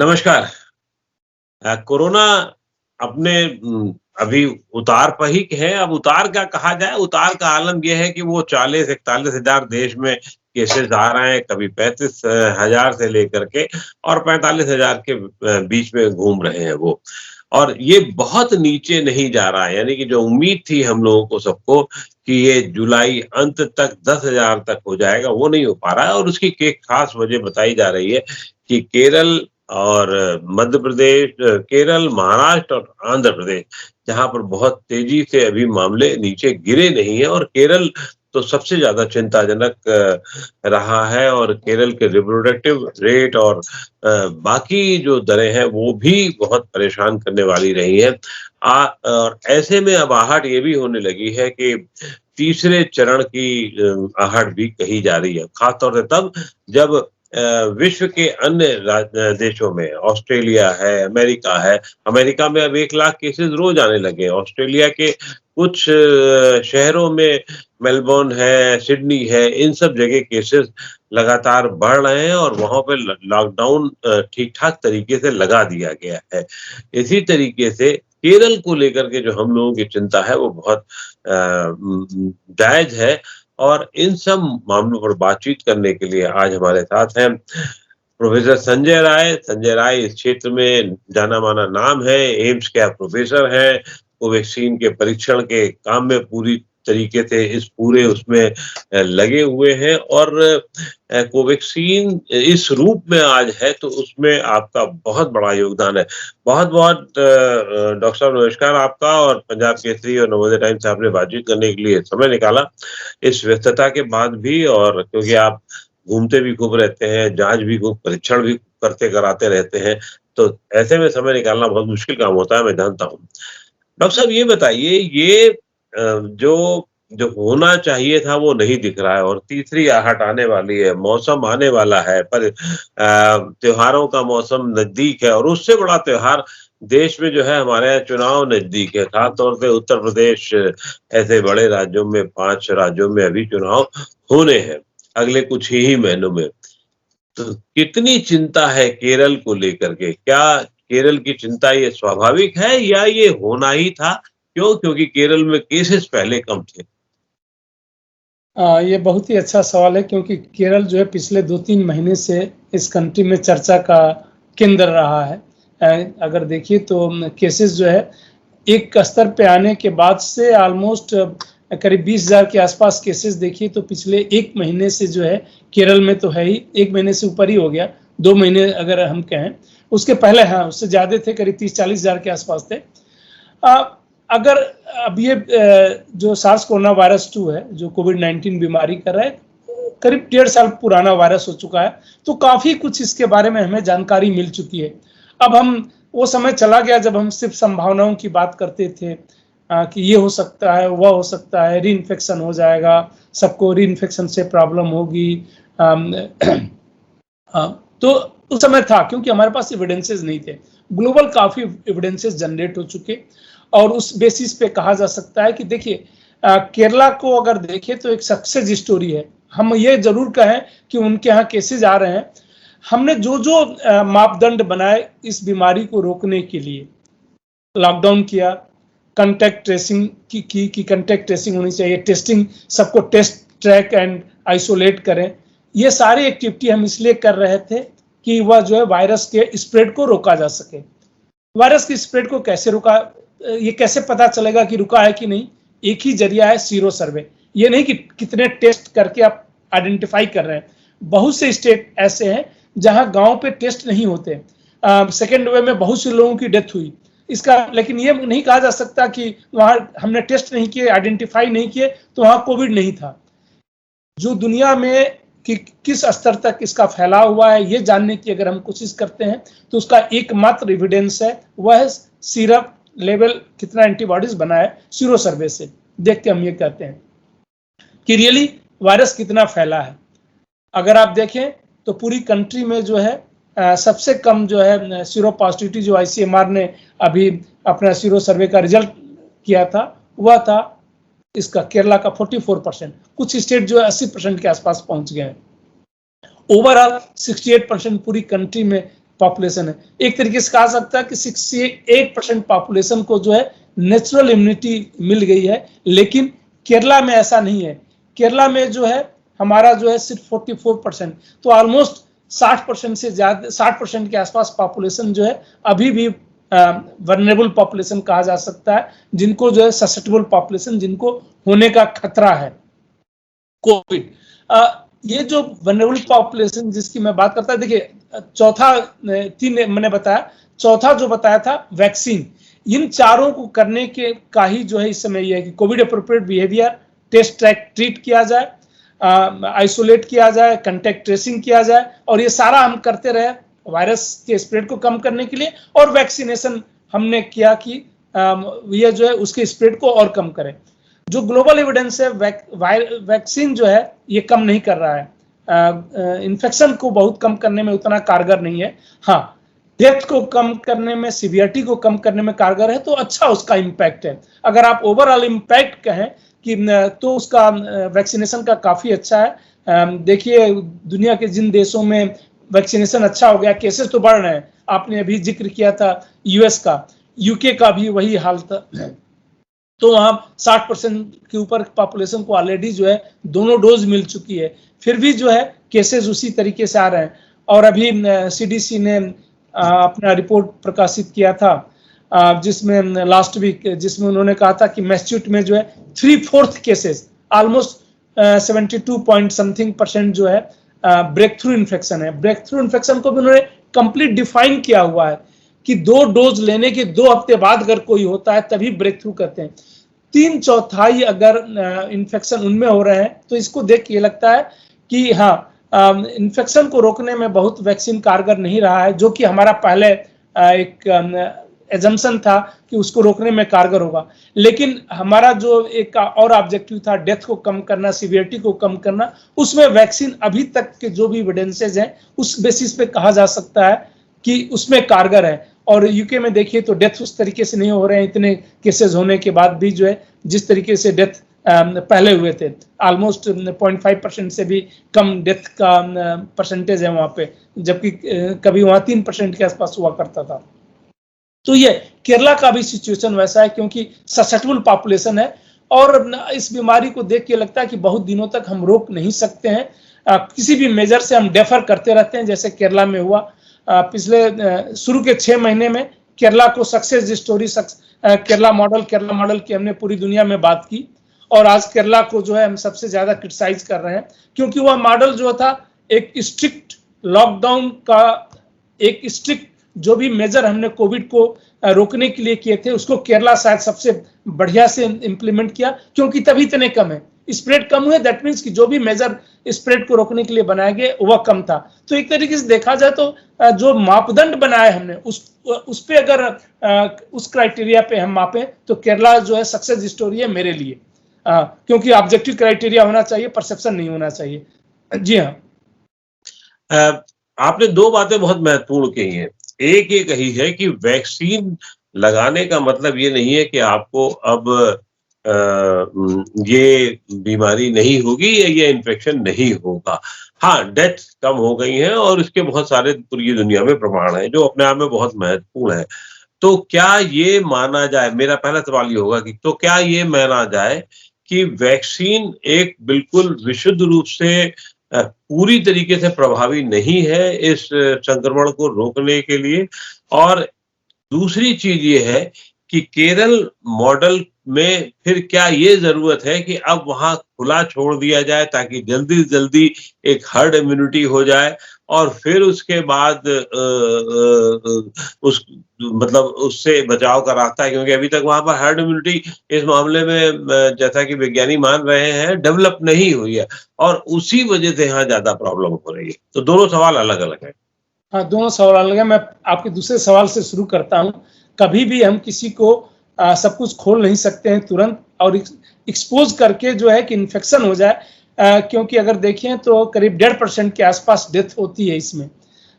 नमस्कार। कोरोना अपने अभी उतार पर ही है। अब उतार क्या कहा जाए, उतार का आलम ये है कि वो 40-41 हज़ार देश में केसेज़ आ रहे हैं, कभी 35 हज़ार से लेकर के और 45 हज़ार के बीच में घूम रहे हैं वो। और ये बहुत नीचे नहीं जा रहा है, यानी कि जो उम्मीद थी हम लोगों को सबको कि ये जुलाई अंत तक 10 हज़ार तक हो जाएगा, वो नहीं हो पा रहा है और उसकी एक खास वजह बताई जा रही है कि केरल और मध्य प्रदेश, केरल, महाराष्ट्र और आंध्र प्रदेश, जहाँ पर बहुत तेज़ी से अभी मामले नीचे गिरे नहीं हैं और केरल तो सबसे ज़्यादा चिंताजनक रहा है और केरल के रिप्रोडक्टिव रेट और बाकी जो दरें हैं, वो भी बहुत परेशान करने वाली रही हैं। और ऐसे में अब आहट ये भी होने लगी है कि तीसरे चरण की आहट भी कही जा रही है। ख़ास तौर से तब जब विश्व के अन्य देशों में ऑस्ट्रेलिया है, अमेरिका है, अमेरिका में अब 1 लाख केसेज़ रोज़ आने लगे हैं। ऑस्ट्रेलिया के कुछ शहरों में मेलबोर्न है, सिडनी है, इन सब जगह केसेज़ लगातार बढ़ रहे हैं और वहाँ पे लॉकडाउन ठीक-ठाक तरीके से लगा दिया गया है। इसी तरीके से केरल को लेकर के जो हम लोगों की चिंता है वो बहुत जायज़ है और इन सब मामलों पर बातचीत करने के लिए आज हमारे साथ हैं प्रोफेसर संजय राय। संजय राय इस क्षेत्र में जाना-माना नाम है, एम्स के आप प्रोफेसर हैं, कोवैक्सीन के परीक्षण के काम में पूरी तरीके से इस पूरे उसमें लगे हुए हैं और कोवैक्सीन इस रूप में आज है तो उसमें आपका बहुत बड़ा योगदान है। बहुत-बहुत डॉक्टर साहब नमस्कार आपका और पंजाब केसरी और नवोदय टाइम्स से आपने बातचीत करने के लिए समय निकाला, इस व्यस्तता के बाद भी और क्योंकि आप घूमते भी खूब रहते हैं, जाँच भी खूब परीक्षण भी करते कराते रहते हैं, तो ऐसे में समय निकालना बहुत मुश्किल काम होता है, मैं जानता हूँ। डॉक्टर साहब ये बताइए ये जो जो होना चाहिए था वो नहीं दिख रहा है और तीसरी आहट आने वाली है, मौसम आने वाला है पर त्योहारों का मौसम नज़दीक है और उससे बड़ा त्योहार देश में जो है हमारे यहाँ चुनाव नज़दीक है, ख़ास तौर से उत्तर प्रदेश ऐसे बड़े राज्यों में 5 राज्यों में अभी चुनाव होने हैं, अगले कुछ ही महीनों में। तो कितनी चिंता है केरल को लेकर के? क्या केरल की चिंता ये स्वाभाविक है या ये होना ही था? क्यों? क्योंकि केरल में केसेस पहले कम थे। ये बहुत ही अच्छा सवाल है क्योंकि केरल जो है पिछले 2-3 महीने से इस कंट्री में चर्चा का केंद्र रहा है। अगर देखिए तो केसेस जो है एक स्तर पे आने के बाद से ऑलमोस्ट करीब 20,000 के आसपास केसेस देखिए तो पिछले 1 महीने से जो है केरल में तो है ही, 1 महीने से ऊपर ही हो गया, 2 महीने अगर हम कहें। उसके पहले हाँ, उससे ज़्यादा थे, करीब 30-40 हज़ार के आसपास थे। अगर अब ये जो सार्स कोरोना वायरस 2 है, जो कोविड-19 बीमारी कर रहा है, करीब 1.5 साल पुराना वायरस हो चुका है, तो काफ़ी कुछ इसके बारे में हमें जानकारी मिल चुकी है। अब हम वो समय चला गया जब हम सिर्फ संभावनाओं की बात करते थे कि ये हो सकता है, वह हो सकता है, रीइन्फेक्शन हो जाएगा, सबको रीइन्फेक्शन से प्रॉब्लम होगी। तो उस समय था क्योंकि हमारे पास एविडेंसेस नहीं थे। ग्लोबल काफ़ी एविडेंसेस जनरेट हो चुके और उस बेसिस पे कहा जा सकता है कि देखिए केरला को अगर देखें तो एक सक्सेस स्टोरी है। हम ये ज़रूर कहें कि उनके यहाँ केसेज आ रहे हैं। हमने जो मापदंड बनाए इस बीमारी को रोकने के लिए, लॉकडाउन किया, कॉन्टैक्ट ट्रेसिंग की कॉन्टैक्ट ट्रेसिंग होनी चाहिए, टेस्टिंग, सबको टेस्ट, ट्रैक एंड आइसोलेट करें। ये सारी एक्टिविटी हम इसलिए कर रहे थे कि वह जो है वायरस के स्प्रेड को रोका जा सके। वायरस की स्प्रेड को कैसे रोका, ये कैसे पता चलेगा कि रुका है कि नहीं? एक ही जरिया है, सीरो सर्वे। ये नहीं कि कितने टेस्ट करके आप आइडेंटिफाई कर रहे हैं। बहुत से स्टेट ऐसे हैं जहां गांव पे टेस्ट नहीं होते। सेकेंड वेव में बहुत से लोगों की डेथ हुई इसका, लेकिन ये नहीं कहा जा सकता कि वहां हमने टेस्ट नहीं किए, आइडेंटिफाई नहीं किए तो वहां कोविड नहीं था। जो दुनिया में कि किस स्तर तक इसका फैलाव हुआ है ये जानने की अगर हम कोशिश करते हैं तो उसका एकमात्र एविडेंस है, वह है सीरम लेवल, कितना एंटीबॉडीज बना है, सीरो सर्वे से देख के हम ये कहते हैं कि रियली वायरस कितना फैला है। अगर आप देखें तो पूरी कंट्री में जो है सबसे कम जो है सीरो पॉजिटिविटी जो ICMR ने अभी अपना सीरो सर्वे का रिजल्ट किया था वह था इसका केरला का 44%। कुछ स्टेट जो है 80% के आसपास पहुंच गए हैं। ओवरऑल 68% पूरी कंट्री में पॉपुलेशन है। एक तरीके से कहा सकता है कि 68% पॉपुलेशन को जो है नेचुरल इम्यूनिटी मिल गई है, लेकिन केरला में ऐसा नहीं है। केरला में जो है हमारा जो है सिर्फ 44%, तो ऑलमोस्ट 60% से ज्यादा, 60% के आसपास पॉपुलेशन जो है अभी भी वल्नरेबल पॉपुलेशन कहा जा सकता है, जिनको जो है ससेप्टेबल पॉपुलेशन, जिनको होने का खतरा है कोविड। ये जो वल्नरेबल पॉपुलेशन जिसकी मैं बात करता, देखिए चौथा, तीन मैंने बताया, चौथा जो बताया था वैक्सीन। इन चारों को करने के का ही जो है इस समय यह है कि COVID appropriate behaviour, test track treat किया जाए, आइसोलेट किया जाए, कंटेक्ट ट्रेसिंग किया जाए, और ये सारा हम करते रहे वायरस के स्प्रेड को कम करने के लिए, और वैक्सीनेशन हमने किया कि ये जो है उसके स्प्रेड को और कम करें। जो ग्लोबल एविडेंस है, वैक्सीन जो है ये कम नहीं कर रहा है, इन्फेक्शन को बहुत कम करने में उतना कारगर नहीं है। हाँ, डेथ को कम करने में, सीवियरिटी को कम करने में कारगर है, तो अच्छा उसका इम्पैक्ट है। अगर आप ओवरऑल इम्पैक्ट कहें कि तो उसका वैक्सीनेशन का काफी अच्छा है। देखिए दुनिया के जिन देशों में वैक्सीनेशन अच्छा हो गया, केसेस तो बढ़ रहे हैं, आपने अभी जिक्र किया था यूएस का, यूके का भी वही हाल था, तो वहां 60% के ऊपर पॉपुलेशन को ऑलरेडी जो है दोनों डोज मिल चुकी है, फिर भी जो है केसेस उसी तरीके से आ रहे हैं। और अभी सीडीसी ने अपना रिपोर्ट प्रकाशित किया था जिसमें लास्ट वीक, जिसमें उन्होंने कहा था कि मैसेच्यूट में जो है 3/4 केसेस, ऑलमोस्ट 72% जो है ब्रेक थ्रू इन्फेक्शन है। ब्रेक थ्रू इन्फेक्शन को भी उन्होंने कंप्लीट डिफाइन किया हुआ है कि 2 डोज लेने के 2 हफ्ते बाद अगर कोई होता है तभी ब्रेक थ्रू करते हैं। 3/4 अगर इन्फेक्शन उनमें हो रहे हैं, तो इसको देख के लगता है कि हाँ, इन्फेक्शन को रोकने में बहुत वैक्सीन कारगर नहीं रहा है, जो कि हमारा पहले एक एजम्पशन था कि उसको रोकने में कारगर होगा। लेकिन हमारा जो एक और ऑब्जेक्टिव था डेथ को कम करना, सीवियरिटी को कम करना, उसमें वैक्सीन अभी तक के जो भी एविडेंसेस हैं उस बेसिस पे कहा जा सकता है कि उसमें कारगर है। और यूके में देखिए तो डेथ उस तरीके से नहीं हो रहे हैं, इतने केसेस होने के बाद भी जो है जिस तरीके से डेथ पहले हुए थे, ऑलमोस्ट 0.5% से भी कम डेथ का परसेंटेज है वहां पे, जबकि कभी वहां 3% के आसपास हुआ करता था। तो ये केरला का भी सिचुएशन वैसा है, क्योंकि ससेप्टेबल पॉपुलेशन है, और इस बीमारी को देख के लगता है कि बहुत दिनों तक हम रोक नहीं सकते हैं, किसी भी मेजर से हम डेफर करते रहते हैं, जैसे केरला में हुआ। पिछले शुरू के 6 महीने में केरला को सक्सेस स्टोरी, केरला मॉडल की हमने पूरी दुनिया में बात की, और आज केरला को जो है हम सबसे ज्यादा क्रिटिसाइज कर रहे हैं, क्योंकि वह मॉडल जो था एक स्ट्रिक्ट लॉकडाउन का, एक स्ट्रिक्ट जो भी मेजर हमने कोविड को रोकने के लिए किए थे, उसको केरला शायद सबसे बढ़िया से इंप्लीमेंट किया, क्योंकि तभी इतने कम है, स्प्रेड कम हुए, दैट मीन्स कि जो भी मेजर स्प्रेड को रोकने के लिए बनाए गए वह कम था। तो एक तरीके से देखा जाए तो जो मापदंड बनाए हमने उस पे अगर उस क्राइटेरिया पे हम मापें तो केरला जो है सक्सेस स्टोरी है मेरे लिए, क्योंकि ऑब्जेक्टिव क्राइटेरिया होना चाहिए, परसेप्शन नहीं होना चाहिए। जी हाँ, आपने 2 बातें बहुत महत्वपूर्ण कही हैं। एक ये कही है कि वैक्सीन लगाने का मतलब ये नहीं है कि आपको अब ये बीमारी नहीं होगी या ये इन्फेक्शन नहीं होगा। हाँ, डेथ कम हो गई है और इसके बहुत सारे पूरी दुनिया में प्रमाण हैं, जो अपने आप में बहुत महत्वपूर्ण है। तो क्या ये माना जाए, मेरा पहला सवाल ये होगा कि तो क्या ये माना जाए कि वैक्सीन एक बिल्कुल विशुद्ध रूप से पूरी तरीके से प्रभावी नहीं है इस संक्रमण को रोकने के लिए? और दूसरी चीज ये है कि केरल मॉडल में फिर क्या ये जरूरत है कि अब वहां खुला छोड़ दिया जाए ताकि जल्दी से जल्दी एक हर्ड इम्यूनिटी हो जाए, और फिर उसके बाद उस मतलब उससे बचाव का रास्ता है, क्योंकि अभी तक वहां पर हर्ड इम्यूनिटी इस मामले में जैसा कि वैज्ञानिक मान रहे हैं डेवलप नहीं हुई है, और उसी वजह से यहाँ ज्यादा प्रॉब्लम हो रही है। तो दोनों सवाल अलग अलग है। हाँ, दोनों सवाल अलग है। मैं आपके दूसरे सवाल से शुरू करता हूँ। कभी भी हम किसी को सब कुछ खोल नहीं सकते हैं तुरंत, और एक्सपोज करके जो है कि इन्फेक्शन हो जाए, क्योंकि अगर देखें तो करीब 1.5% के आसपास डेथ होती है इसमें,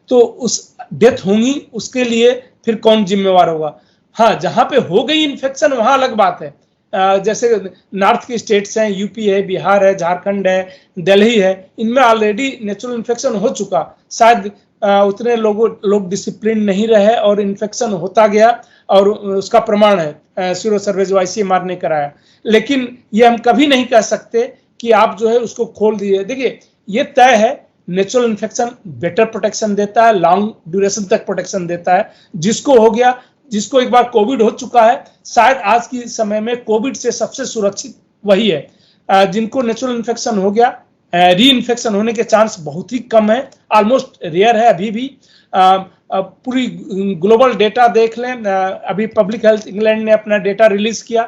तो उस डेथ होंगी उसके लिए फिर कौन जिम्मेवार होगा? हाँ, जहाँ पे हो गई इन्फेक्शन वहाँ अलग बात है, जैसे नॉर्थ के स्टेट्स हैं, यूपी है, बिहार है, झारखंड है, दिल्ली है, इनमें ऑलरेडी नेचुरल इन्फेक्शन हो चुका, शायद उतने लोग डिसिप्लिन नहीं रहे और इन्फेक्शन होता गया, और उसका प्रमाण है सीरो सर्वे जो ICMR ने कराया। लेकिन ये हम कभी नहीं कह सकते कि आप जो है उसको खोल दिए। देखिए, ये तय है, नेचुरल इन्फेक्शन बेटर प्रोटेक्शन देता है, लॉन्ग ड्यूरेशन तक प्रोटेक्शन देता है। जिसको हो गया, जिसको एक बार कोविड हो चुका है, शायद आज के समय में कोविड से सबसे सुरक्षित वही है। जिनको नेचुरल इन्फेक्शन हो गया, री इन्फेक्शन होने के चांस बहुत ही कम है, ऑलमोस्ट रेयर है अभी भी। पूरी ग्लोबल डेटा देख लें, अभी पब्लिक हेल्थ इंग्लैंड ने अपना डेटा रिलीज किया,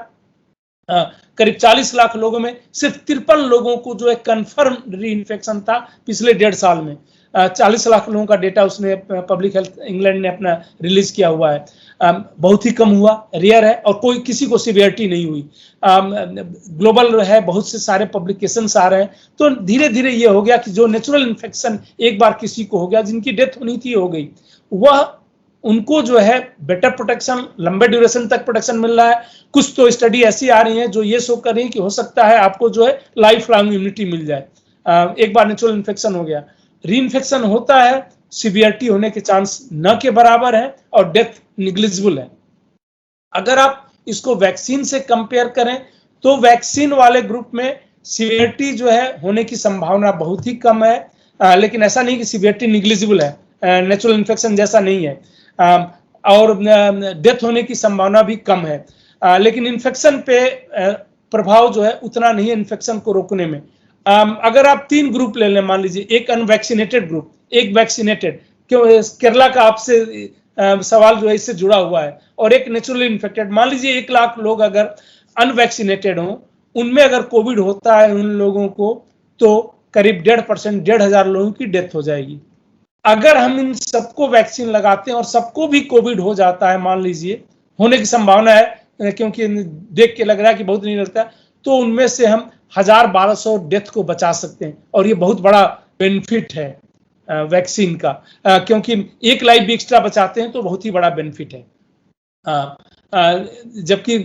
करीब 40 लाख लोगों में सिर्फ 53 लोगों को जो है कंफर्म री इन्फेक्शन था पिछले 1.5 साल में। 40 लाख लोगों का डेटा उसने पब्लिक हेल्थ इंग्लैंड ने अपना रिलीज किया हुआ है। बहुत ही कम हुआ, रेयर है, और कोई किसी को सीवियरिटी नहीं हुई। ग्लोबल है, बहुत से सारे पब्लिकेशंस आ रहे हैं। तो धीरे धीरे ये हो गया कि जो नेचुरल इन्फेक्शन एक बार किसी को हो गया, जिनकी डेथ होनी थी हो गई, वह उनको जो है बेटर प्रोटेक्शन, लंबे ड्यूरेशन तक प्रोटेक्शन मिल रहा है। कुछ तो स्टडी ऐसी आ रही हैं जो ये शो कर रही है कि हो सकता है आपको जो है लाइफ लॉन्ग इम्यूनिटी मिल जाए। एक बार नेचुरल इन्फेक्शन हो गया, री इन्फेक्शन होता है, सीवियरिटी होने के चांस न के बराबर है और डेथ निग्लिजिबल है। अगर आप इसको वैक्सीन से कंपेयर करें तो वैक्सीन वाले ग्रुप में सीवियरिटी जो है होने की संभावना बहुत ही कम है, लेकिन ऐसा नहीं कि सीवियरिटी निग्लिजिबल है, नेचुरल इन्फेक्शन जैसा नहीं है। और डेथ होने की संभावना भी कम है, लेकिन इन्फेक्शन पे प्रभाव जो है उतना नहीं है इन्फेक्शन को रोकने में। अगर आप 3 ग्रुप ले लें, मान लीजिए एक अनवैक्सीनेटेड ग्रुप, एक वैक्सीनेटेड, क्यों केरला का आपसे सवाल जो है इससे जुड़ा हुआ है, और एक नेचुरली इन्फेक्टेड। मान लीजिए 1 लाख लोग अगर अनवैक्सीनेटेड हों, उनमें अगर कोविड होता है उन लोगों को, तो करीब 1.5%, 1,500 लोगों की डेथ हो जाएगी। अगर हम इन सबको वैक्सीन लगाते हैं और सबको भी कोविड हो जाता है, मान लीजिए होने की संभावना है, क्योंकि देख के लग रहा है कि बहुत नहीं लगता, तो उनमें से हम 1,000-1,200 डेथ को बचा सकते हैं, और ये बहुत बड़ा बेनिफिट है वैक्सीन का, क्योंकि एक लाइफ भी एक्स्ट्रा बचाते हैं तो बहुत ही बड़ा बेनिफिट है। जबकि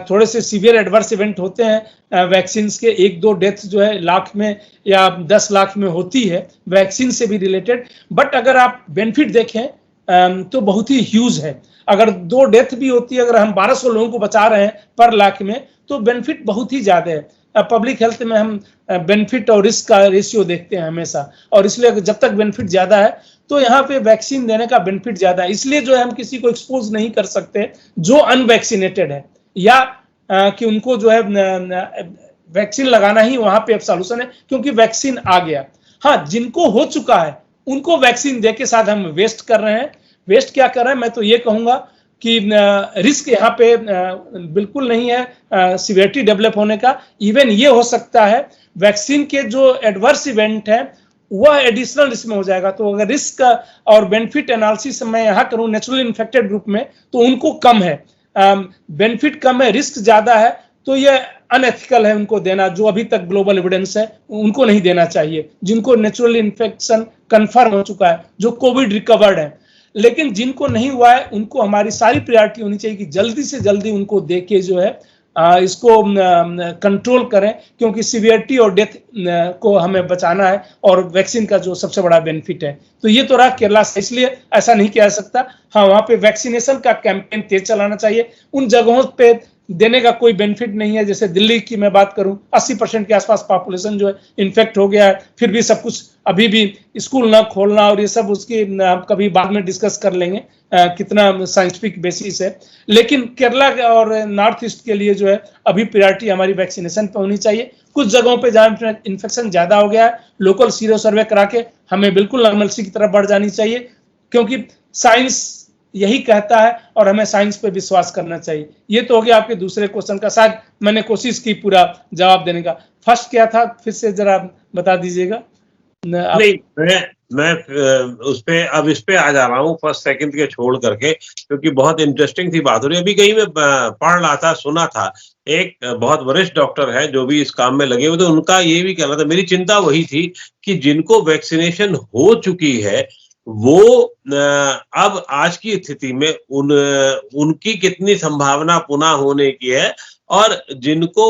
थोड़े से सीवियर एडवर्स इवेंट होते हैं वैक्सीन के, 1-2 डेथ जो है लाख में या 10 लाख में होती है वैक्सीन से भी रिलेटेड, बट अगर आप बेनिफिट देखें तो बहुत ही ह्यूज है। अगर 2 डेथ भी होती है, अगर हम 1200 लोगों को बचा रहे हैं पर लाख में, तो बेनिफिट बहुत ही ज्यादा है। पब्लिक हेल्थ में हम बेनिफिट और रिस्क का रेशियो देखते हैं हमेशा, और इसलिए जब तक बेनिफिट ज्यादा है तो यहाँ पे वैक्सीन देने का बेनिफिट ज्यादा है। इसलिए जो है हम किसी को एक्सपोज नहीं कर सकते जो अनवैक्सीनेटेड है, या कि उनको जो है वैक्सीन लगाना ही वहां पे अब सॉल्यूशन है, क्योंकि वैक्सीन आ गया। हाँ, जिनको हो चुका है उनको वैक्सीन दे के साथ हम वेस्ट कर रहे हैं। वेस्ट क्या कर रहे हैं, मैं तो ये कहूंगा कि रिस्क यहाँ पे बिल्कुल नहीं है सीवियरिटी डेवलप होने का। इवन ये हो सकता है वैक्सीन के जो एडवर्स इवेंट है वह एडिशनल रिस्क में हो जाएगा। तो अगर रिस्क और बेनिफिट एनालिसिस मैं यहाँ करूँ नेचुरली इन्फेक्टेड ग्रुप में, तो उनको कम है, बेनिफिट कम है, रिस्क ज्यादा है, तो ये अनएथिकल है उनको देना। जो अभी तक ग्लोबल एविडेंस है उनको नहीं देना चाहिए, जिनको नेचुरल इन्फेक्शन कंफर्म हो चुका है, जो कोविड रिकवर्ड है। लेकिन जिनको नहीं हुआ है उनको हमारी सारी प्रायोरिटी होनी चाहिए कि जल्दी से जल्दी उनको देके जो है इसको कंट्रोल करें, क्योंकि सीवियरिटी और डेथ को हमें बचाना है, और वैक्सीन का जो सबसे बड़ा बेनिफिट है। तो ये तो रहा केरला से, इसलिए ऐसा नहीं किया जा सकता। हाँ, वहां पे वैक्सीनेशन का कैंपेन तेज चलाना चाहिए। उन जगहों पे देने का कोई बेनिफिट नहीं है, जैसे दिल्ली की मैं बात करूं, 80% के आसपास पॉपुलेशन जो है इन्फेक्ट हो गया है, फिर भी सब कुछ, अभी भी स्कूल ना खोलना और ये सब उसकी कभी बाद में डिस्कस कर लेंगे कितना साइंटिफिक बेसिस है। लेकिन केरला और नॉर्थ ईस्ट के लिए जो है अभी प्रायोरिटी हमारी वैक्सीनेशन पे होनी चाहिए। कुछ जगहों पे जहां इन्फेक्शन ज्यादा हो गया है, लोकल सीरो सर्वे करा के हमें बिल्कुल नॉर्मलसी की तरफ बढ़ जानी चाहिए, क्योंकि साइंस यही कहता है और हमें साइंस पे विश्वास करना चाहिए। ये तो हो गया आपके दूसरे क्वेश्चन का, शायद मैंने कोशिश की पूरा जवाब देने का। फर्स्ट क्या था, फिर से जरा बता दीजिएगा। नहीं, मैं उस पे अब इस पे आ जा रहा हूँ, फर्स्ट सेकंड के छोड़ करके, क्योंकि बहुत इंटरेस्टिंग सी बात हो रही है। अभी कहीं मैं पढ़ रहा था, सुना था, एक बहुत वरिष्ठ डॉक्टर है जो भी इस काम में लगे हुए थे, उनका ये भी कहना था, मेरी चिंता वही थी कि जिनको वैक्सीनेशन हो चुकी है वो अब आज की स्थिति में उनकी कितनी संभावना पुनः होने की है, और जिनको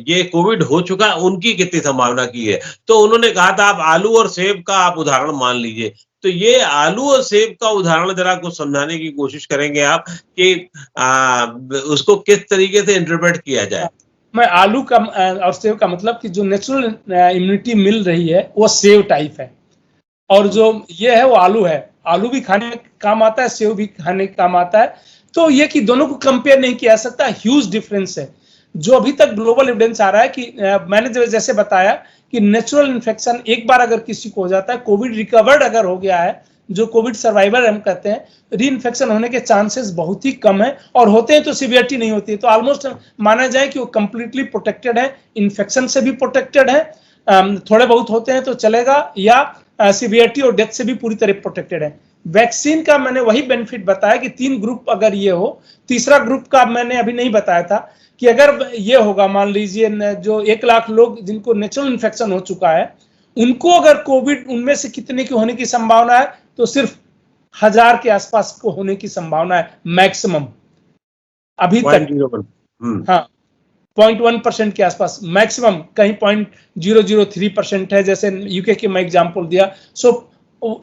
ये कोविड हो चुका उनकी कितनी संभावना की है। तो उन्होंने कहा था आप आलू और सेब का आप उदाहरण मान लीजिए, तो ये आलू और सेब का उदाहरण जरा कुछ समझाने की कोशिश करेंगे आप कि उसको किस तरीके से इंटरप्रेट किया जाए? मैं आलू का और सेब का मतलब कि जो नेचुरल इम्यूनिटी मिल रही है वो सेब टाइप है, और जो ये है वो आलू है। आलू भी खाने में काम आता है, सेब भी खाने के काम आता है। तो ये कि दोनों को कंपेयर नहीं किया जा सकता, ह्यूज डिफरेंस है। जो अभी तक ग्लोबल एविडेंस आ रहा है कि मैंने जैसे बताया कि नेचुरल इन्फेक्शन एक बार अगर किसी को हो जाता है, कोविड रिकवर्ड अगर हो गया है, जो कोविड सर्वाइवर हम कहते हैं, री इन्फेक्शन होने के चांसेस बहुत ही कम है, और होते हैं तो सीवियरिटी नहीं होती है। तो ऑलमोस्ट माना जाए कि वो कंप्लीटली प्रोटेक्टेड है, इन्फेक्शन से भी प्रोटेक्टेड है। थोड़े बहुत होते हैं तो चलेगा, या सीवियरिटी और डेथ से भी पूरी तरह प्रोटेक्टेड है। वैक्सीन का मैंने वही बेनिफिट बताया कि 3 ग्रुप अगर ये हो, तीसरा ग्रुप का मैंने अभी नहीं बताया था कि अगर ये होगा, मान लीजिए जो 1 लाख लोग जिनको नेचुरल इन्फेक्शन हो चुका है, उनको अगर कोविड उनमें से कितने की होने की संभावना है, तो सिर्फ 1000 के आसपास को होने की संभावना है मैक्सिमम अभी तक। 0.01 हाँ, 0.1% के आसपास मैक्सिमम, कहीं 0.003% है, जैसे यूके की मैं एग्जांपल दिया। सो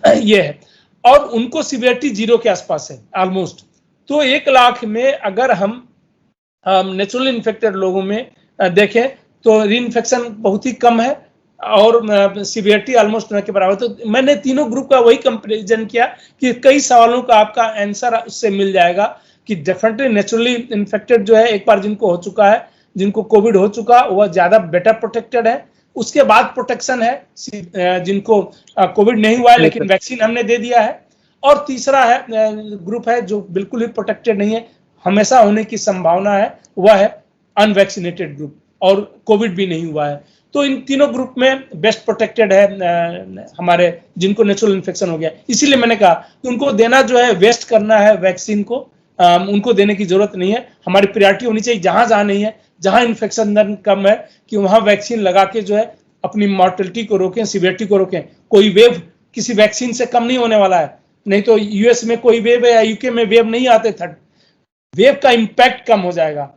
ये है, और उनको सिवियरिटी 0 के आसपास है ऑलमोस्ट। तो 1 लाख में अगर हम नेचुरल इन्फेक्टेड लोगों में देखें तो री इन्फेक्शन बहुत ही कम है, और सीवियरिटी ऑलमोस्ट न के बराबर। तो मैंने तीनों ग्रुप का वही कंपैरिजन किया कि कई सवालों का आपका आंसर उससे मिल जाएगा कि डेफिनेटली नेचुरली इन्फेक्टेड जो है, एक बार जिनको हो चुका है, जिनको कोविड हो चुका, वह ज्यादा बेटर प्रोटेक्टेड है। उसके बाद प्रोटेक्शन है जिनको कोविड नहीं हुआ है लेकिन वैक्सीन हमने दे दिया है। और तीसरा है ग्रुप है जो बिल्कुल ही प्रोटेक्टेड नहीं है, हमेशा होने की संभावना है, वह है अनवैक्सीनेटेड ग्रुप, और कोविड भी नहीं हुआ है। तो इन तीनों ग्रुप में बेस्ट प्रोटेक्टेड है हमारे जिनको नेचुरल इन्फेक्शन हो गया। इसीलिए मैंने कहा कि उनको देना जो है, वेस्ट करना है वैक्सीन को, उनको देने की जरूरत नहीं है। हमारी प्रायोरिटी होनी चाहिए जहां जहां नहीं है, जहां इन्फेक्शन दर कम है, कि वहां वैक्सीन लगा के जो है अपनी मॉर्टेलिटी को रोकें, सीवियरिटी को रोकें। कोई वेव किसी वैक्सीन से कम नहीं होने वाला है, नहीं तो यूएस में कोई वेव है या यूके में वेव नहीं आते थे, वेव का इंपैक्ट कम हो जाएगा।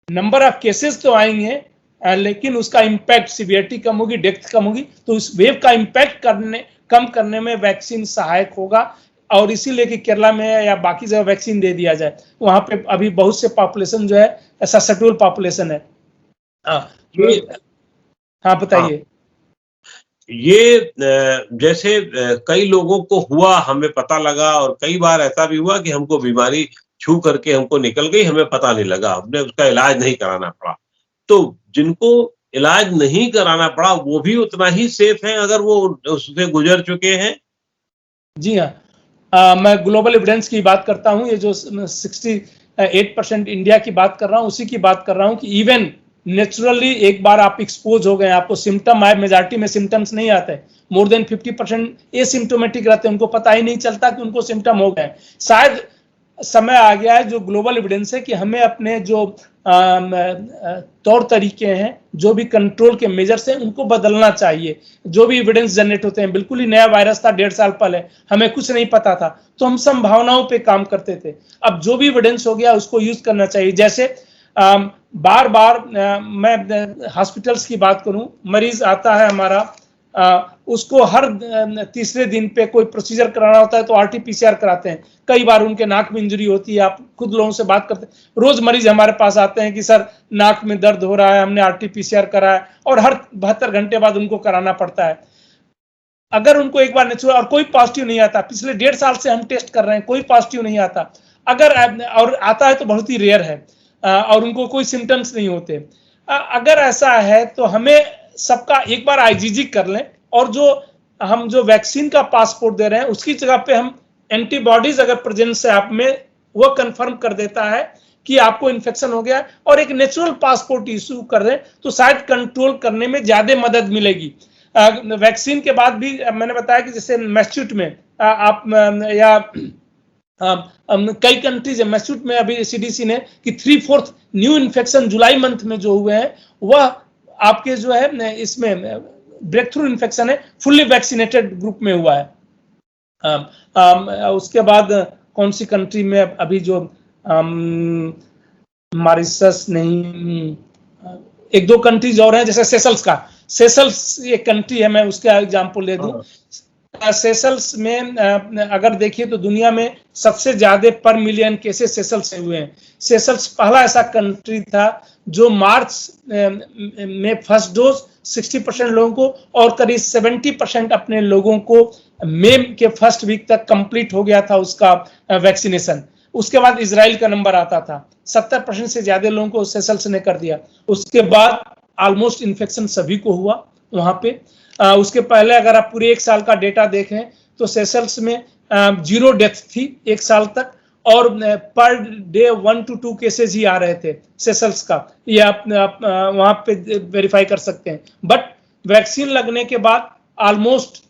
नंबर ऑफ केसेस तो आएंगे, लेकिन उसका इंपैक्ट, सीवियरिटी कम होगी, डेथ कम होगी। तो उस वेव का इंपैक्ट कम करने में वैक्सीन सहायक होगा। और इसीलिए कि केरला में या बाकी जगह वैक्सीन दे दिया जाए, वहां पे अभी बहुत से पॉपुलेशन जो है ऐसा सटुअल पॉपुलेशन है। हाँ बताइए। ये जैसे कई लोगों को हुआ, हमें पता लगा, और कई बार ऐसा भी हुआ कि हमको बीमारी छू करके हमको निकल गई, हमें पता नहीं लगा, हमने उसका इलाज नहीं कराना पड़ा। तो जिनको इलाज नहीं कराना पड़ा वो भी उतना ही सेफ है अगर वो उससे गुजर चुके हैं? जी हाँ, मैं ग्लोबल एविडेंस की बात करता हूँ। ये जो 68% इंडिया की बात कर रहा हूँ, उसी की बात कर रहा हूँ कि इवन नेचुरली एक बार आप एक्सपोज हो गए, आपको सिम्टम आए, मेजॉरिटी में सिम्टम्स नहीं आते, मोर देन 50% एसिम्टोमेटिक रहते हैं, उनको पता ही नहीं चलता कि उनको सिम्टम हो गए। शायद समय आ गया है, जो ग्लोबल एविडेंस है, कि हमें अपने जो तौर तरीके हैं, जो भी कंट्रोल के मेजर्स हैं, उनको बदलना चाहिए। जो भी एविडेंस जनरेट होते हैं, बिल्कुल ही नया वायरस था, 1.5 साल पहले हमें कुछ नहीं पता था, तो हम संभावनाओं पे काम करते थे। अब जो भी एविडेंस हो गया उसको यूज करना चाहिए। जैसे बार बार मैं हॉस्पिटल्स की बात करूं, मरीज आता है हमारा, उसको हर तीसरे दिन पे कोई प्रोसीजर कराना होता है तो आरटीपीसीआर कराते हैं। कई बार उनके नाक में इंजरी होती है, आप खुद लोगों से बात करते हैं, रोज मरीज हमारे पास आते हैं कि सर नाक में दर्द हो रहा है, हमने आरटीपीसीआर कराया, और हर 72 घंटे बाद उनको कराना पड़ता है। अगर उनको एक बार नेचुरल और कोई पॉजिटिव नहीं आता, पिछले 1.5 साल से हम टेस्ट कर रहे हैं, कोई पॉजिटिव नहीं आता, अगर और आता है तो बहुत ही रेयर है, और उनको कोई सिम्टम्स नहीं होते, अगर ऐसा है तो हमें सबका एक बार आईजीजी कर लें, और जो हम जो वैक्सीन का पासपोर्ट दे रहे हैं उसकी जगह पे हम एंटीबॉडीज अगर प्रेजेंस है आप में, वो कंफर्म कर देता है कि आपको इन्फेक्शन हो गया, और एक नेचुरल पासपोर्ट इशू कर दें तो शायद कंट्रोल करने में ज्यादा मदद मिलेगी। वैक्सीन के बाद भी मैंने बताया कि जैसे मैस्यूट में आप या कई कंट्रीज है, मैस्यूट में अभी सीडीसी ने कि 3/4 न्यू इन्फेक्शन जुलाई मंथ में जो हुए हैं वह आपके जो है इसमें ब्रेक थ्रू इन्फेक्शन है, फुल्ली वैक्सीनेटेड ग्रुप में हुआ है। उसके बाद कौन सी कंट्री में अभी जो मॉरिशस नहीं, 1-2 कंट्रीज और हैं, जैसे सेशल्स एक कंट्री है, मैं उसका एग्जांपल ले दूं। सेशल्स में अगर देखिए तो दुनिया में सबसे ज्यादा पर मिलियन केसेस सेशल्स से हुए हैं। सेशल्स पहला ऐसा कंट्री था जो मार्च में फर्स्ट डोज 60% लोगों को और करीब 70% अपने लोगों को मई के फर्स्ट वीक तक कंप्लीट हो गया था उसका वैक्सीनेशन। उसके बाद इजराइल का नंबर आता था, 70% से ज्यादा लोगों को सेशल्स ने कर दिया। उसके बाद ऑलमोस्ट इन्फेक्शन सभी को हुआ वहां पे। उसके पहले अगर आप पूरे एक साल का डेटा देखें तो सेशल्स में 0 डेथ थी एक साल तक, और पर डे 1 to 2 केसेस ही आ रहे थे सेशल्स का। ये आप वहां पे वेरीफाई कर सकते हैं। बट वैक्सीन लगने के बाद ऑलमोस्ट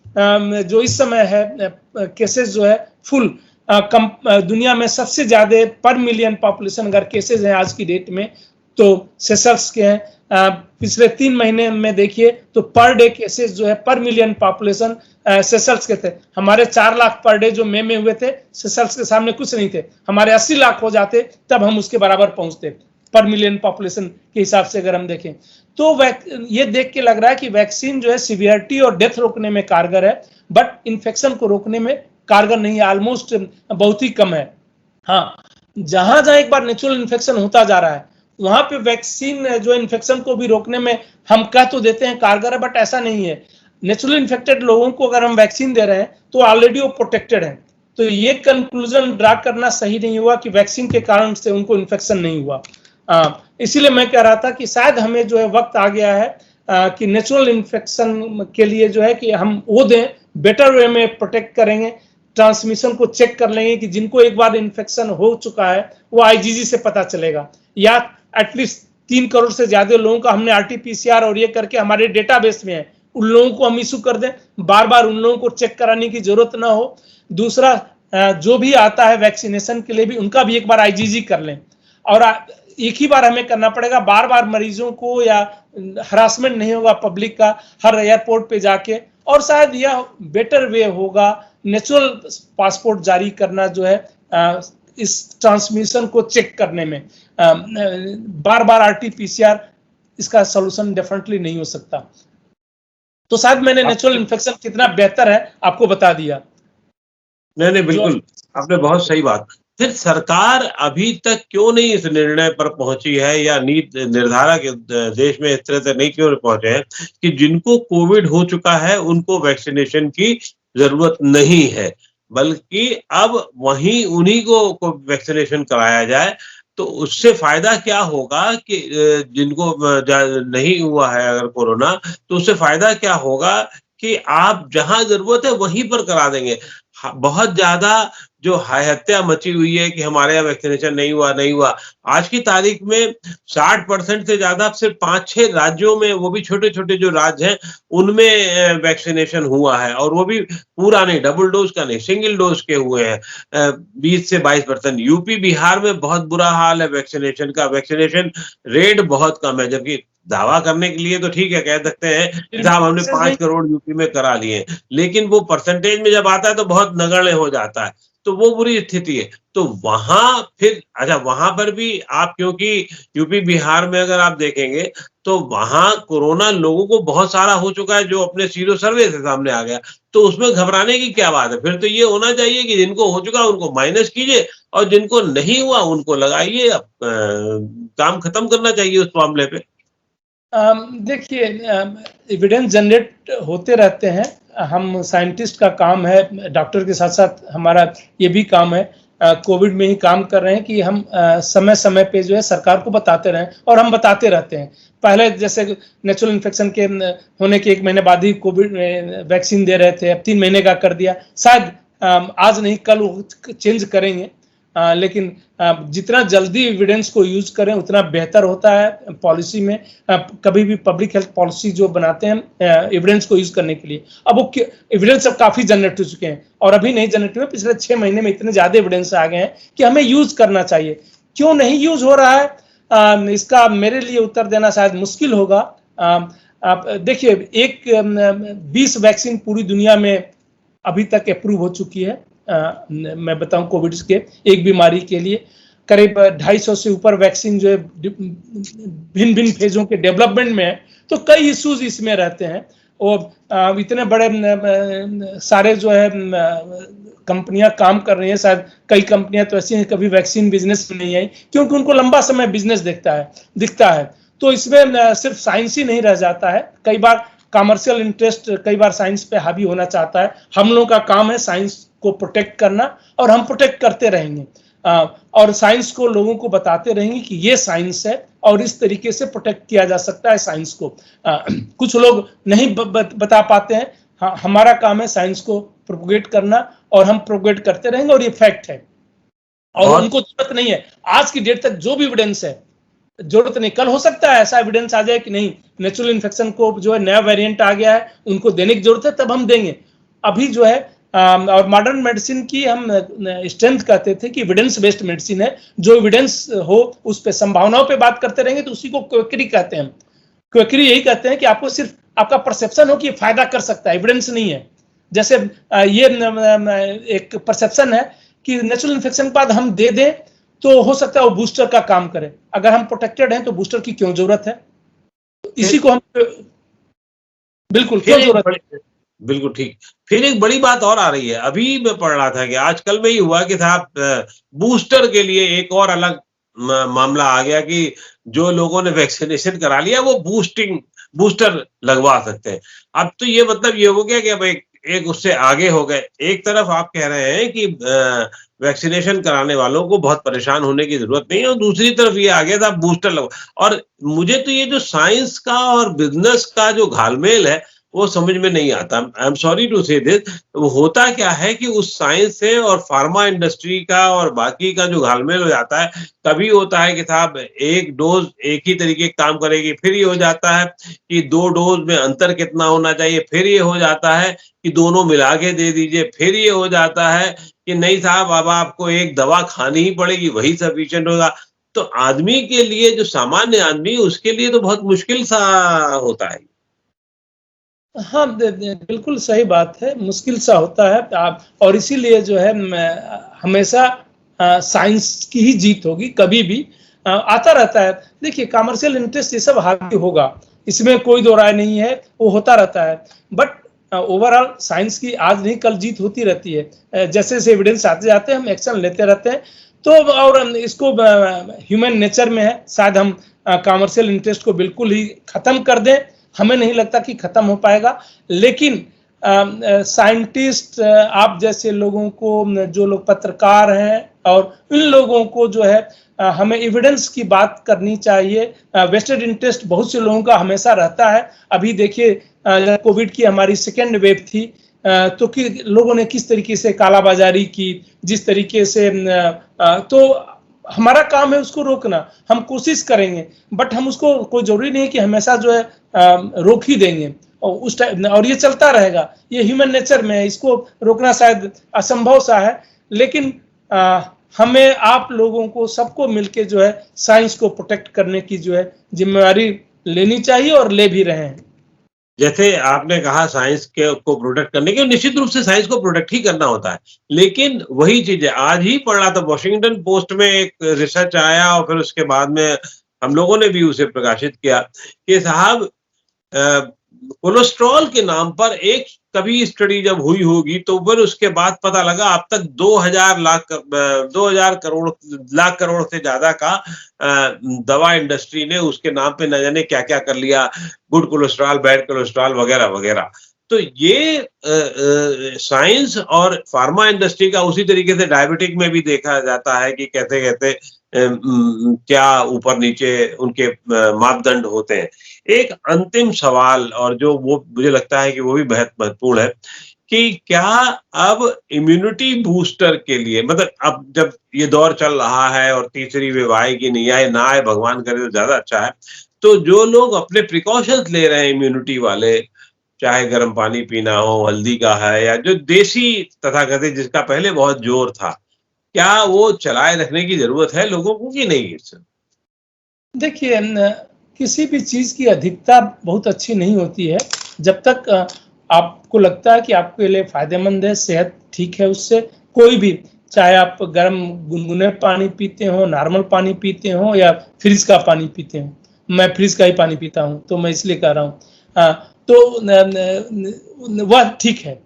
जो इस समय है केसेस जो है फुल दुनिया में सबसे ज्यादा पर मिलियन पॉपुलेशन अगर केसेस हैं आज की डेट में तो सेशल्स के हैं। पिछले 3 महीने में देखिए तो पर डे केसेस जो है पर मिलियन पॉपुलेशन सेशल्स के थे। हमारे 4 लाख पर डे जो मई में हुए थे सेशल्स के सामने कुछ नहीं थे। हमारे 80 लाख हो जाते तब हम उसके बराबर पहुंचते पर मिलियन पॉपुलेशन के हिसाब से अगर हम देखें तो ये देख के लग रहा है कि वैक्सीन जो है सीवियरिटी और डेथ रोकने में कारगर है, बट इन्फेक्शन को रोकने में कारगर नहीं है, ऑलमोस्ट बहुत ही कम है। हाँ, जहां जहां एक बार नेचुरल इन्फेक्शन होता जा रहा है वहां पे वैक्सीन जो इन्फेक्शन को भी रोकने में हम कह तो देते हैं कारगर है, बट ऐसा नहीं है। नेचुरल इन्फेक्टेड लोगों को अगर हम वैक्सीन दे रहे हैं तो ऑलरेडी वो प्रोटेक्टेड है। तो ये कंक्लूजन ड्रा करना सही नहीं हुआ कि वैक्सीन के कारण से उनको इन्फेक्शन नहीं हुआ। इसीलिए मैं कह रहा था कि शायद हमें जो है वक्त आ गया है कि नेचुरल इन्फेक्शन के लिए जो है कि हम वो दें, बेटर वे में प्रोटेक्ट करेंगे, ट्रांसमिशन को चेक कर लेंगे कि जिनको एक बार इन्फेक्शन हो चुका है वो आईजीजी से पता चलेगा, या एटलीस्ट 3 करोड़ से ज्यादा लोगों का हमने आरटीपीसीआर और ये करके हमारे डेटाबेस में है, उन लोगों को हम इशू कर दें, बार बार उन लोगों को चेक कराने की जरूरत ना हो। दूसरा, जो भी आता है वैक्सीनेशन के लिए भी उनका भी एक बार आईजीजी कर लें, और एक ही बार हमें करना पड़ेगा, बार बार मरीजों को या हरासमेंट नहीं होगा पब्लिक का हर एयरपोर्ट पे जाके। और शायद यह बेटर वे होगा नेचुरल पासपोर्ट जारी करना जो है इस ट्रांसमिशन को चेक करने में। बार बार आरटीपीसीआर इसका सॉल्यूशन डेफिनेटली नहीं हो सकता। तो शायद मैंने नेचुरल इन्फेक्शन कितना बेहतर है आपको बता दिया। नहीं, बिल्कुल आपने बहुत सही बात। फिर सरकार अभी तक क्यों नहीं इस निर्णय पर पहुंची है, या नीति निर्धारक देश में इस तरह से नहीं क्यों पहुंचे हैं कि जिनको कोविड हो चुका है उनको वैक्सीनेशन की जरूरत नहीं है, बल्कि अब वहीं उन्हीं को वैक्सीनेशन कराया जाए। तो उससे फायदा क्या होगा कि जिनको नहीं हुआ है अगर कोरोना, तो उससे फायदा क्या होगा कि आप जहां जरूरत है वहीं पर करा देंगे। बहुत ज्यादा जो हत्या मची हुई है कि हमारे यहाँ वैक्सीनेशन नहीं हुआ। आज की तारीख में 60% से ज्यादा सिर्फ 5-6 राज्यों में, वो भी छोटे छोटे जो राज्य हैं उनमें वैक्सीनेशन हुआ है, और वो भी पूरा नहीं, डबल डोज का नहीं, सिंगल डोज के हुए हैं 20 से 22%। यूपी बिहार में बहुत बुरा हाल है वैक्सीनेशन का, वैक्सीनेशन रेट बहुत कम है। जबकि दावा करने के लिए तो ठीक है, कह सकते हैं साहब हमने 5 करोड़ यूपी में करा लिए, लेकिन वो परसेंटेज में जब आता है तो बहुत नगण्य हो जाता है। तो वो बुरी स्थिति है। तो वहां फिर वहां पर भी आप, क्योंकि यूपी बिहार में अगर आप देखेंगे तो वहां कोरोना लोगों को बहुत सारा हो चुका है जो अपने सीरो सर्वे से सामने आ गया। तो उसमें घबराने की क्या बात है? फिर तो ये होना चाहिए कि जिनको हो चुका उनको माइनस कीजिए और जिनको नहीं हुआ उनको लगाइए। काम खत्म करना चाहिए उस मामले पे। देखिए, एविडेंस जनरेट होते रहते हैं। हम साइंटिस्ट का काम है, डॉक्टर के साथ साथ हमारा ये भी काम है, कोविड में ही काम कर रहे हैं कि हम समय समय पे जो है सरकार को बताते रहें, और हम बताते रहते हैं। पहले जैसे नेचुरल इन्फेक्शन के होने के 1 महीने बाद ही कोविड वैक्सीन दे रहे थे, अब 3 महीने का कर दिया। शायद आज नहीं कल चेंज करेंगे, लेकिन जितना जल्दी एविडेंस को यूज करें उतना बेहतर होता है पॉलिसी में। कभी भी पब्लिक हेल्थ पॉलिसी जो बनाते हैं एविडेंस को यूज करने के लिए, अब वो एविडेंस अब काफी जनरेट हो चुके हैं, और अभी नहीं जनरेट हुए, पिछले 6 महीने में इतने ज्यादा एविडेंस आ गए हैं कि हमें यूज करना चाहिए। क्यों नहीं यूज हो रहा है इसका मेरे लिए उत्तर देना शायद मुश्किल होगा। आप देखिए, 20 वैक्सीन पूरी दुनिया में अभी तक अप्रूव हो चुकी है। मैं बताऊं, कोविड के एक बीमारी के लिए करीब 250 से ऊपर वैक्सीन जो है भिन्न भिन्न फेजों के डेवलपमेंट में है। तो कई इश्यूज इसमें रहते हैं, वो इतने बड़े सारे जो है कंपनियां काम कर रही हैं, शायद कई कंपनियां तो ऐसी हैं कभी वैक्सीन बिजनेस में नहीं आई, क्योंकि उनको लंबा समय बिजनेस दिखता है। तो इसमें सिर्फ साइंस ही नहीं रह जाता है, कई बार कमर्शियल इंटरेस्ट कई बार साइंस पे हावी होना चाहता है। हम लोगों का काम है साइंस को प्रोटेक्ट करना, और हम प्रोटेक्ट करते रहेंगे, और साइंस को लोगों को बताते रहेंगे कि ये साइंस है और इस तरीके से प्रोटेक्ट किया जा सकता है साइंस को। कुछ लोग नहीं बता पाते हैं, हमारा काम है साइंस को प्रोपेगेट करना, और हम प्रोपेगेट करते रहेंगे, और ये फैक्ट है। और उनको जरूरत नहीं है, आज की डेट तक जो भी एविडेंस है, जरूरत नहीं, कल हो सकता है ऐसा एविडेंस आ जाए कि नहीं नेचुरल इन्फेक्शन को जो है नया वेरिएंट आ गया है, उनको देने की जरूरत है, तब हम देंगे। अभी जो है और मॉडर्न मेडिसिन की हम स्ट्रेंथ कहते थे कि एविडेंस बेस्ड मेडिसिन है, जो एविडेंस हो उस पे संभावनाओं पे बात करते रहेंगे, तो उसी को क्वेकरी कहते हैं। क्वेकरी यही कहते हैं कि आपको सिर्फ आपका परसेप्शन हो कि फायदा कर सकता है, एविडेंस नहीं है। जैसे ये एक परसेप्शन है कि नेचुरल इन्फेक्शन के बाद हम दे दें तो हो सकता है वो बूस्टर का काम करे, अगर हम प्रोटेक्टेड हैं तो बूस्टर की क्यों जरूरत है, इसी को हम बिल्कुल क्यों जरूरत है। बिल्कुल ठीक। फिर एक बड़ी बात और आ रही है, अभी मैं पढ़ रहा था कि आजकल में ही हुआ कि साहब बूस्टर के लिए एक और अलग मामला आ गया कि जो लोगों ने वैक्सीनेशन करा लिया वो बूस्टर लगवा सकते हैं। अब तो ये मतलब ये हो गया कि अब एक उससे आगे हो गए। एक तरफ आप कह रहे हैं कि वैक्सीनेशन कराने वालों को बहुत परेशान होने की जरूरत नहीं है, और दूसरी तरफ ये आ गया था बूस्टर लगवा। और मुझे तो ये जो साइंस का और बिजनेस का जो घालमेल है वो समझ में नहीं आता। आई एम सॉरी टू से दिस। होता क्या है कि उस साइंस से और फार्मा इंडस्ट्री का और बाकी का जो घालमेल हो जाता है, कभी होता है कि साहब एक डोज एक ही तरीके काम करेगी, फिर ये हो जाता है कि 2 डोज में अंतर कितना होना चाहिए, फिर ये हो जाता है कि दोनों मिला के दे दीजिए, फिर ये हो जाता है कि नहीं साहब अब आपको एक दवा खानी ही पड़ेगी, वही सफिशिएंट होगा। तो आदमी के लिए, जो सामान्य आदमी, उसके लिए तो बहुत मुश्किल सा होता है। हाँ, बिल्कुल सही बात है, मुश्किल सा होता है। आप और इसीलिए जो है हमेशा साइंस की ही जीत होगी, कभी भी आता रहता है। देखिए जैसे इंटरेस्ट ये सब हावी होगा, इसमें कोई दो राय नहीं है, वो होता रहता है। बट ओवरऑल साइंस की आज नहीं कल जीत होती रहती है। जैसे जैसे एविडेंस आते जाते हैं हम एक्शन लेते रहते हैं। तो और इसको ह्यूमन नेचर में है, शायद हम कमर्शियल इंटरेस्ट को बिल्कुल ही खत्म कर दें, हमें नहीं लगता कि खत्म हो पाएगा। लेकिन साइंटिस्ट आप जैसे लोगों को, जो लोग पत्रकार हैं, और इन लोगों को जो है हमें एविडेंस की बात करनी चाहिए। वेस्टेड इंटरेस्ट बहुत से लोगों का हमेशा रहता है। अभी देखिए कोविड की हमारी सेकेंड वेव थी, तो कि लोगों ने किस तरीके से कालाबाजारी की, जिस तरीके से तो हमारा काम है उसको रोकना, हम कोशिश करेंगे, बट हम उसको, कोई जरूरी नहीं है कि हमेशा जो है रोक ही देंगे, और उस टाइम और ये चलता रहेगा, ये ह्यूमन नेचर में है, इसको रोकना शायद असंभव सा है। लेकिन हमें आप लोगों को सबको मिलके जो है साइंस को प्रोटेक्ट करने की जो है जिम्मेवारी लेनी चाहिए, और ले भी रहे हैं। जैसे आपने कहा साइंस के को प्रोटेक्ट करने के, निश्चित रूप से साइंस को प्रोटेक्ट ही करना होता है, लेकिन वही चीज है, आज ही पढ़ रहा था वॉशिंगटन पोस्ट में एक रिसर्च आया, और फिर उसके बाद में हम लोगों ने भी उसे प्रकाशित किया कि साहब कोलेस्ट्रॉल के नाम पर एक कभी स्टडी जब हुई होगी, तो फिर उसके बाद पता लगा अब तक 2000 लाख करोड़ से ज्यादा का दवा इंडस्ट्री ने उसके नाम पे न जाने क्या क्या कर लिया, गुड कोलेस्ट्रॉल, बैड कोलेस्ट्रॉल वगैरह वगैरह। तो ये साइंस और फार्मा इंडस्ट्री का उसी तरीके से डायबिटिक में भी देखा जाता है कि कैसे कैसे क्या ऊपर नीचे उनके मापदंड होते हैं। एक अंतिम सवाल, और जो वो मुझे लगता है कि वो भी बहुत महत्वपूर्ण है, कि क्या अब इम्यूनिटी बूस्टर के लिए, मतलब अब जब ये दौर चल रहा है और तीसरी वेव आएगी, नहीं आए ना आए भगवान करे तो ज्यादा अच्छा है, तो जो लोग अपने प्रिकॉशंस ले रहे हैं इम्यूनिटी वाले, चाहे गर्म पानी पीना हो, हल्दी का है, या जो देसी तथाकथित जिसका पहले बहुत जोर था, क्या वो चलाए रखने की जरूरत है लोगों को कि नहीं? देखिए किसी भी चीज की अधिकता बहुत अच्छी नहीं होती है। जब तक आपको लगता है कि आपके लिए फायदेमंद है, सेहत ठीक है, उससे कोई भी, चाहे आप गर्म गुनगुने पानी पीते हो, नॉर्मल पानी पीते हो, या फ्रिज का पानी पीते हो, मैं फ्रिज का ही पानी पीता हूँ तो मैं इसलिए कह रहा हूँ। तो वह ठीक है।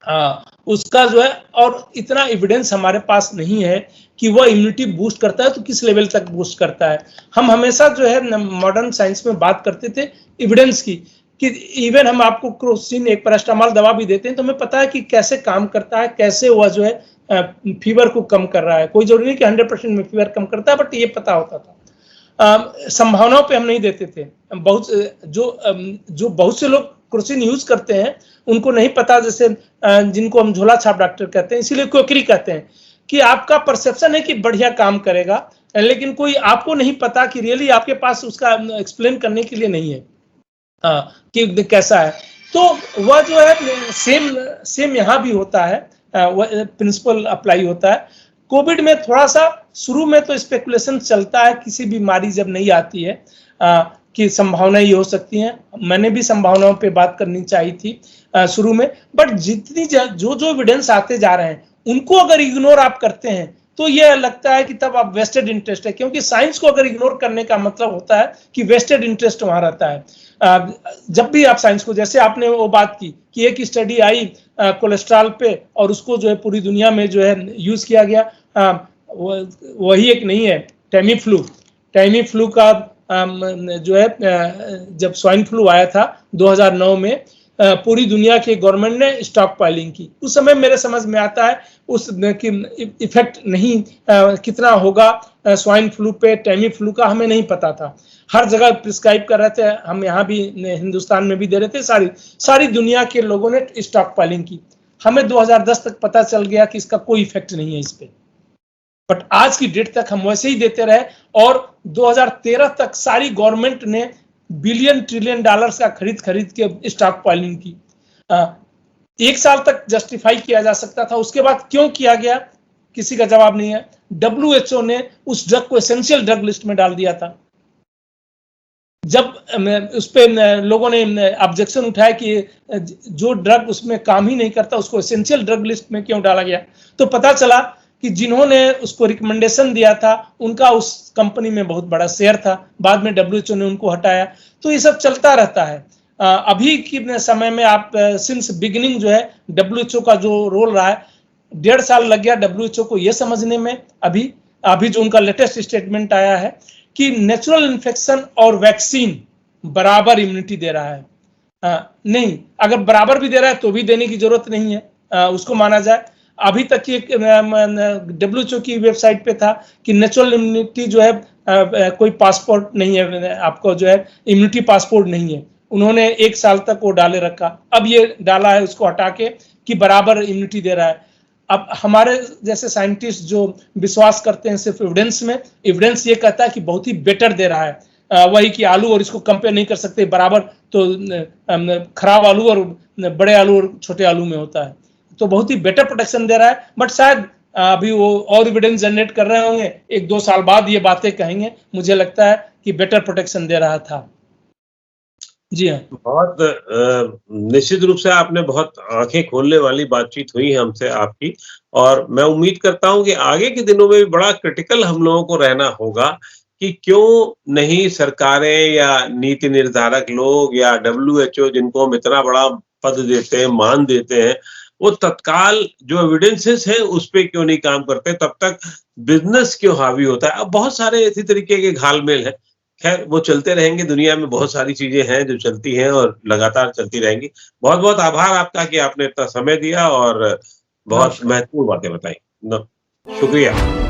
हाँ, उसका जो है, और इतना एविडेंस हमारे पास नहीं है कि वह इम्यूनिटी बूस्ट करता है तो किस लेवल तक बूस्ट करता है। हम हमेशा जो है मॉडर्न साइंस में बात करते थे एविडेंस की, कि इवन हम आपको क्रोसिन एक पैरास्टामोल दवा भी देते हैं तो हमें पता है कि कैसे काम करता है, कैसे वह जो है फीवर को कम कर रहा है। कोई जरूरी नहीं कि 100% में फीवर कम करता है, बट ये पता होता था। संभावनाओं पे हम नहीं देते थे। बहुत से लोग क्रोसिन यूज करते हैं, उनको नहीं पता, जैसे जिनको हम झोला छाप डॉक्टर कहते हैं, इसीलिए क्योकरी कहते हैं, कि आपका परसेप्शन है कि बढ़िया काम करेगा, लेकिन कोई आपको नहीं पता कि रियली आपके पास उसका एक्सप्लेन करने के लिए नहीं है कि कैसा है। तो वह जो है सेम यहाँ भी होता है, वह प्रिंसिपल अप्लाई होता है। कोविड में थोड़ा सा शुरू में तो स्पेकुलेशन चलता है, किसी बीमारी जब नहीं आती है कि संभावना ये हो सकती है। मैंने भी संभावनाओं पे बात करनी चाहिए थी शुरू में, बट जितनी जो एविडेंस आते जा रहे हैं उनको अगर इग्नोर आप करते हैं तो ये लगता है कि तब आप वेस्टेड इंटरेस्ट है, क्योंकि साइंस को अगर इग्नोर करने का मतलब होता है कि वेस्टेड इंटरेस्ट वहां रहता है। जब भी आप साइंस को, जैसे आपने वो बात की कि एक स्टडी आई कोलेस्ट्रॉल पे और उसको जो है पूरी दुनिया में जो है यूज किया गया, वही एक नहीं है टैमी फ्लू का जो है जब स्वाइन फ्लू आया था 2009 में, पूरी दुनिया के गवर्नमेंट ने स्टॉक पाइलिंग की। उस समय मेरे समझ में आता है उस की इफेक्ट नहीं कितना होगा स्वाइन फ्लू पे, टैमी फ्लू का हमें नहीं पता था। हर जगह प्रिस्क्राइब कर रहे थे, हम यहाँ भी हिंदुस्तान में भी दे रहे थे, सारी दुनिया के लोगों ने स्टॉक पाइलिंग की। हमें 2010 तक पता चल गया कि इसका कोई इफेक्ट नहीं है इस पे, बट आज की डेट तक हम वैसे ही देते रहे, और 2013 तक सारी गवर्नमेंट ने बिलियन ट्रिलियन डॉलर्स का खरीद के स्टॉक पाइलिंग की। एक साल तक जस्टिफाई किया जा सकता था, उसके बाद क्यों किया गया किसी का जवाब नहीं है। WHO ने उस ड्रग को एसेंशियल ड्रग लिस्ट में डाल दिया था। जब उस पे लोगों ने ऑब्जेक्शन उठाया कि जो ड्रग उसमें काम ही नहीं करता उसको एसेंशियल ड्रग लिस्ट में क्यों डाला गया, तो पता चला कि जिन्होंने उसको रिकमेंडेशन दिया था उनका उस कंपनी में बहुत बड़ा शेयर था। बाद में WHO ने उनको हटाया। तो ये सब चलता रहता है। अभी के समय में आप सिंस बिगिनिंग जो है WHO का जो रोल रहा है, 1.5 साल लग गया WHO को ये समझने में। अभी जो उनका लेटेस्ट स्टेटमेंट आया है कि नेचुरल इन्फेक्शन और वैक्सीन बराबर इम्यूनिटी दे रहा है। नहीं, अगर बराबर भी दे रहा है तो भी देने की जरूरत नहीं है, उसको माना जाए। अभी तक की WHO की वेबसाइट पे था कि नेचुरल इम्यूनिटी जो है कोई पासपोर्ट नहीं है, आपको जो है इम्यूनिटी पासपोर्ट नहीं है। उन्होंने 1 साल तक वो डाले रखा, अब ये डाला है उसको हटा के कि बराबर इम्यूनिटी दे रहा है। अब हमारे जैसे साइंटिस्ट जो विश्वास करते हैं सिर्फ एविडेंस में, एविडेंस ये कहता है कि बहुत ही बेटर दे रहा है। वही कि आलू और इसको कंपेयर नहीं कर सकते बराबर, तो खराब आलू और बड़े आलू और छोटे आलू में होता है, तो बहुत ही बेटर प्रोटेक्शन दे रहा है। बट शायद अभी वो और एविडेंस जनरेट कर रहे होंगे, 1-2 साल बाद ये बातें कहेंगे। मुझे लगता है कि बेटर प्रोटेक्शन दे रहा था। जी हाँ, बहुत निश्चित रूप से आपने बहुत आंखें खोलने वाली बातचीत हुई है हमसे आपकी, और मैं उम्मीद करता हूं कि आगे के दिनों में भी बड़ा क्रिटिकल हम लोगों को रहना होगा कि क्यों नहीं सरकारें या नीति निर्धारक लोग या WHO, जिनको हम इतना बड़ा पद देते हैं, मान देते हैं, वो तत्काल जो एविडेंसेस है उस पे क्यों नहीं काम करते। तब तक बिजनेस क्यों हावी होता है। अब बहुत सारे इसी तरीके के घालमेल हैं। खैर, वो चलते रहेंगे। दुनिया में बहुत सारी चीजें हैं जो चलती हैं और लगातार चलती रहेंगी। बहुत बहुत आभार आपका कि आपने इतना समय दिया और बहुत महत्वपूर्ण बातें बताई। शुक्रिया।